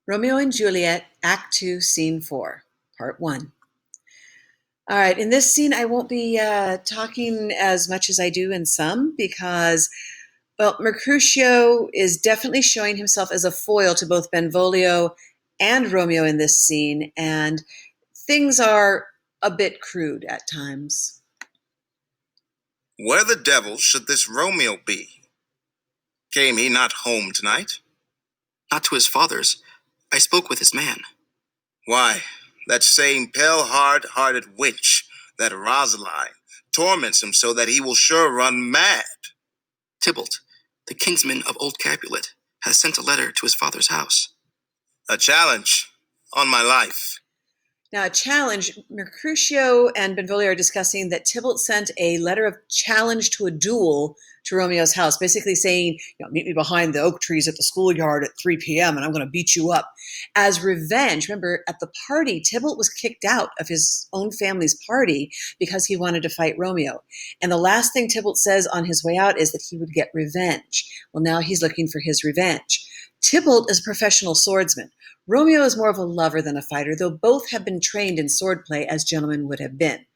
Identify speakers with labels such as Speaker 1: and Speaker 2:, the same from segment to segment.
Speaker 1: Romeo and Juliet, Act 2, Scene 4, Part 1. All right, in this scene, I won't be talking as much as I do in some because, well, Mercutio is definitely showing himself as a foil to both Benvolio and Romeo in this scene, and things are a bit crude at times.
Speaker 2: Where the devil should this Romeo be? Came he not home tonight?
Speaker 3: Not to his father's. I spoke with his man.
Speaker 2: Why, that same pale hard-hearted wench, that Rosaline, torments him so that he will sure run mad.
Speaker 3: Tybalt, the kinsman of old Capulet, has sent a letter to his father's house.
Speaker 2: A challenge, on my life.
Speaker 1: Now, a challenge, Mercutio and Benvolio are discussing that Tybalt sent a letter of challenge to a duel to Romeo's house, basically saying, meet me behind the oak trees at the schoolyard at 3 p.m. and I'm going to beat you up. As revenge, remember, at the party, Tybalt was kicked out of his own family's party because he wanted to fight Romeo. And the last thing Tybalt says on his way out is that he would get revenge. Well, now he's looking for his revenge. Tybalt is a professional swordsman. Romeo is more of a lover than a fighter, though both have been trained in swordplay as gentlemen would have been.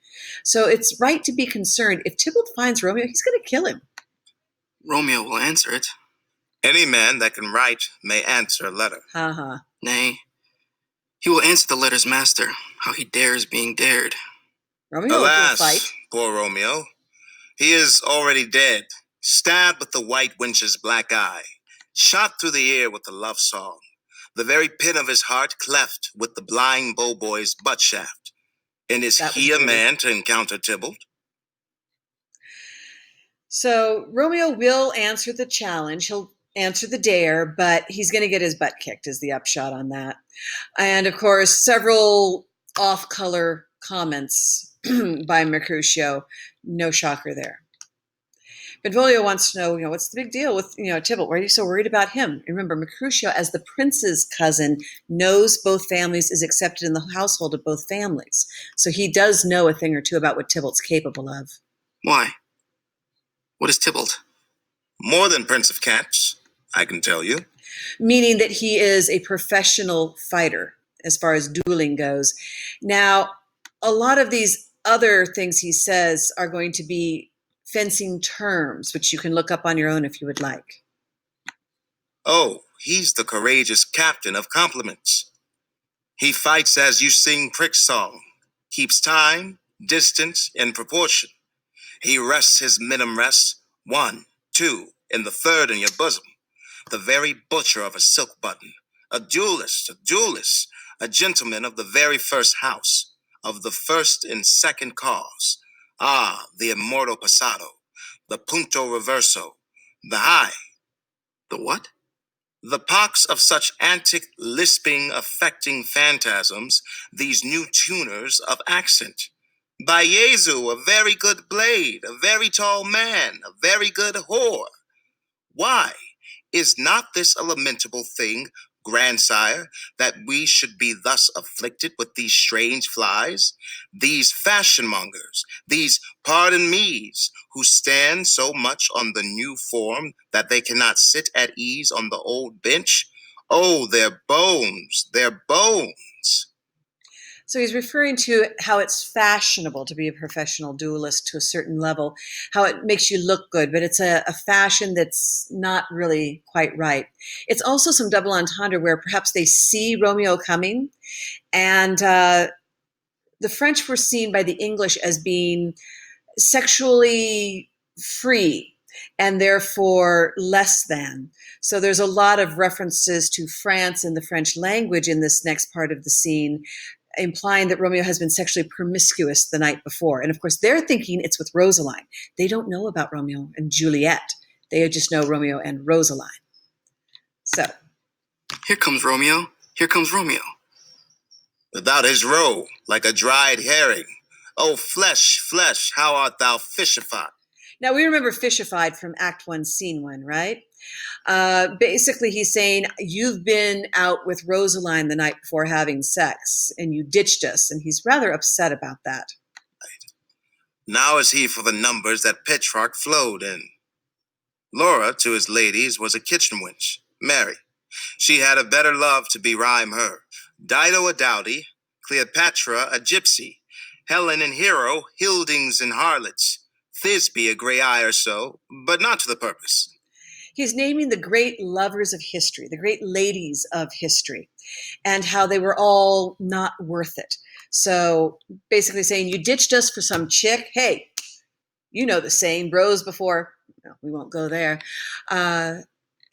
Speaker 1: So it's right to be concerned. If Tybalt finds Romeo, he's going to kill him.
Speaker 3: Romeo will answer it.
Speaker 2: Any man that can write may answer a letter.
Speaker 3: Nay, he will answer the letter's master, how he dares being dared.
Speaker 1: Romeo will
Speaker 2: Alas,
Speaker 1: fight.
Speaker 2: poor Romeo. He is already dead, stabbed with the white wench's black eye, shot through the ear with the love song, the very pin of his heart cleft with the blind bow-boy's butt shaft. And is he a man to encounter Tybalt?
Speaker 1: So Romeo will answer the challenge. He'll answer the dare, but he's going to get his butt kicked is the upshot on that. And of course, several off-color comments by Mercutio. No shocker there. Benvolio wants to know, what's the big deal with, Tybalt? Why are you so worried about him? Remember, Mercutio, as the prince's cousin, knows both families, is accepted in the household of both families. So he does know a thing or two about what Tybalt's capable of.
Speaker 3: Why? What is Tybalt?
Speaker 2: More than Prince of Cats, I can tell you.
Speaker 1: Meaning that he is a professional fighter as far as dueling goes. Now, a lot of these other things he says are going to be fencing terms, which you can look up on your own if you would like.
Speaker 2: Oh, he's the courageous captain of compliments. He fights as you sing prick song, keeps time, distance, and proportion. He rests his minim rest, 1, 2, in the third in your bosom. The very butcher of a silk button, a duelist, a gentleman of the very first house, of the first and second cause. Ah, the immortal passado, the punto reverso, the high.
Speaker 3: The what?
Speaker 2: The pox of such antic, lisping, affecting phantasms, these new tuners of accent. By Jesu, a very good blade, a very tall man, a very good whore. Why is not this a lamentable thing, grandsire, that we should be thus afflicted with these strange flies, these fashion-mongers, these pardon-me's, who stand so much on the new form that they cannot sit at ease on the old bench? Oh, their bones, their bones.
Speaker 1: So he's referring to how it's fashionable to be a professional duelist to a certain level, how it makes you look good, but it's a fashion that's not really quite right. It's also some double entendre where perhaps they see Romeo coming, and the French were seen by the English as being sexually free and therefore less than. So there's a lot of references to France and the French language in this next part of the scene, implying that Romeo has been sexually promiscuous the night before. And of course, they're thinking it's with Rosaline. They don't know about Romeo and Juliet. They just know Romeo and Rosaline. So.
Speaker 3: Here comes Romeo. Here comes Romeo.
Speaker 2: Without his roe, like a dried herring. Oh, flesh, flesh, how art thou fishified?
Speaker 1: Now, we remember fishified from Act 1, Scene 1, right? Basically, he's saying, you've been out with Rosaline the night before having sex, and you ditched us, and he's rather upset about that.
Speaker 2: Now is he for the numbers that Petrarch flowed in. Laura, to his ladies, was a kitchen wench, Mary, She had a better love to berhyme her. Dido a dowdy, Cleopatra a gypsy, Helen and Hero Hildings and harlots, Thisbe a grey eye or so, but not to the purpose.
Speaker 1: He's naming the great lovers of history, the great ladies of history, and how they were all not worth it. So basically saying, you ditched us for some chick. Hey, you know the saying, bros before. No, we won't go there. And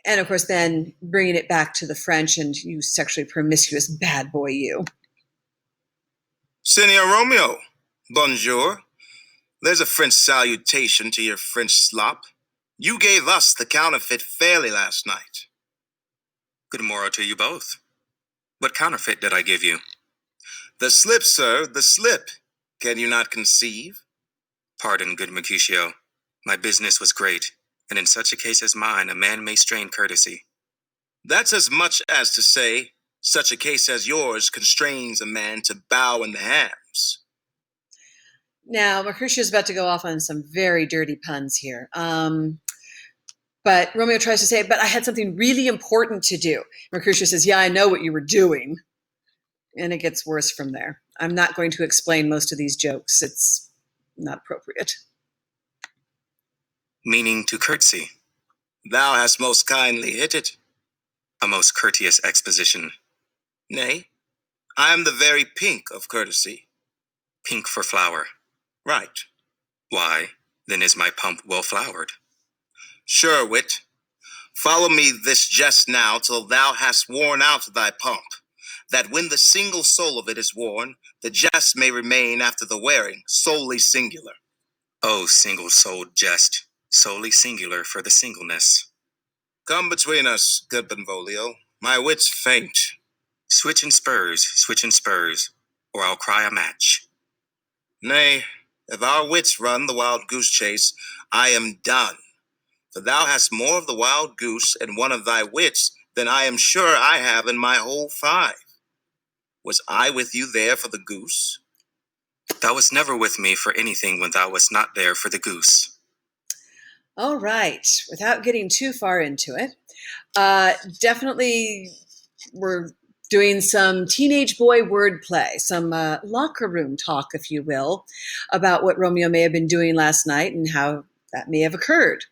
Speaker 1: of course, then bringing it back to the French and you sexually promiscuous bad boy, you.
Speaker 2: Seigneur Romeo, bonjour. There's a French salutation to your French slop. You gave us the counterfeit fairly last night.
Speaker 3: Good morrow to you both. What counterfeit did I give you?
Speaker 2: The slip, sir, the slip. Can you not conceive?
Speaker 3: Pardon, good Mercutio. My business was great, and in such a case as mine, a man may strain courtesy.
Speaker 2: That's as much as to say, such a case as yours constrains a man to bow in the hams.
Speaker 1: Now, Mercutio is about to go off on some very dirty puns here. But Romeo tries to say, but I had something really important to do. Mercutio says, yeah, I know what you were doing. And it gets worse from there. I'm not going to explain most of these jokes. It's not appropriate.
Speaker 3: Meaning to curtsy.
Speaker 2: Thou hast most kindly hit it.
Speaker 3: A most courteous exposition.
Speaker 2: Nay, I am the very pink of courtesy.
Speaker 3: Pink for flower.
Speaker 2: Right.
Speaker 3: Why, then is my pump well flowered.
Speaker 2: Sure, wit. Follow me this jest now till thou hast worn out thy pump, that when the single soul of it is worn, the jest may remain after the wearing solely singular.
Speaker 3: Oh, single-souled jest, solely singular for the singleness.
Speaker 2: Come between us, good Benvolio. My wits faint.
Speaker 3: Switch and spurs, or I'll cry a match.
Speaker 2: Nay, if our wits run the wild goose chase, I am done. For thou hast more of the wild goose and one of thy wits than I am sure I have in my whole 5. Was I with you there for the goose?
Speaker 3: Thou wast never with me for anything when thou wast not there for the goose.
Speaker 1: All right. Without getting too far into it, definitely we're doing some teenage boy wordplay, some locker room talk, if you will, about what Romeo may have been doing last night and how that may have occurred.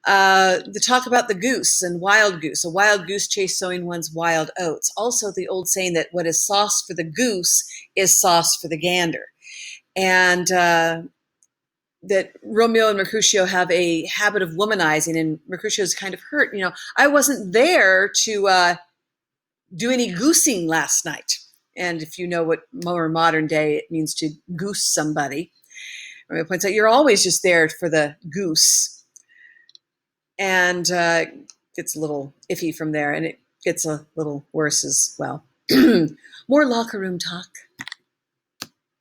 Speaker 1: The talk about the goose and wild goose, a wild goose chase sowing one's wild oats. Also, the old saying that what is sauce for the goose is sauce for the gander. And that Romeo and Mercutio have a habit of womanizing, and Mercutio's kind of hurt. You know, I wasn't there to do any goosing last night. And if you know what more modern day it means to goose somebody, Romeo points out you're always just there for the goose. And gets a little iffy from there, and it gets a little worse as well. More locker room talk.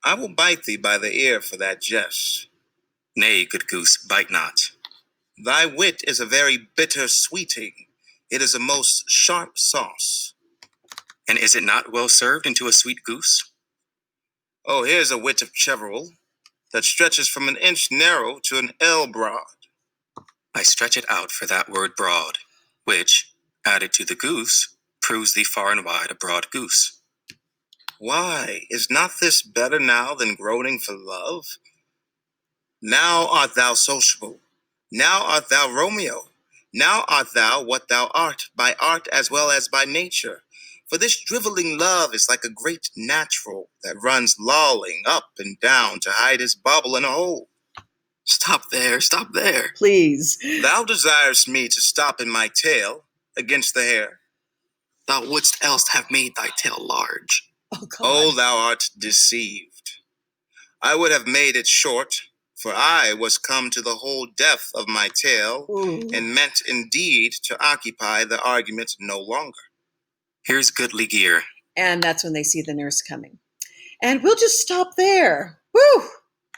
Speaker 2: I will bite thee by the ear for that jest.
Speaker 3: Nay, good goose, bite not.
Speaker 2: Thy wit is a very bitter sweeting. It is a most sharp sauce.
Speaker 3: And is it not well served into a sweet goose?
Speaker 2: Oh, here's a wit of Cheveril that stretches from an inch narrow to an ell broad.
Speaker 3: I stretch it out for that word broad, which, added to the goose, proves thee far and wide a broad goose.
Speaker 2: Why, is not this better now than groaning for love? Now art thou sociable. Now art thou Romeo. Now art thou what thou art, by art as well as by nature. For this driveling love is like a great natural that runs lolling up and down to hide his bubble in a hole.
Speaker 3: Stop there.
Speaker 1: Please.
Speaker 2: Thou desirest me to stop in my tail against the hair.
Speaker 3: Thou wouldst else have made thy tail large.
Speaker 1: Oh, God.
Speaker 2: Oh, thou art deceived. I would have made it short, for I was come to the whole depth of my tail, and meant indeed to occupy the argument no longer.
Speaker 3: Here's goodly gear.
Speaker 1: And that's when they see the nurse coming. And we'll just stop there. Woo!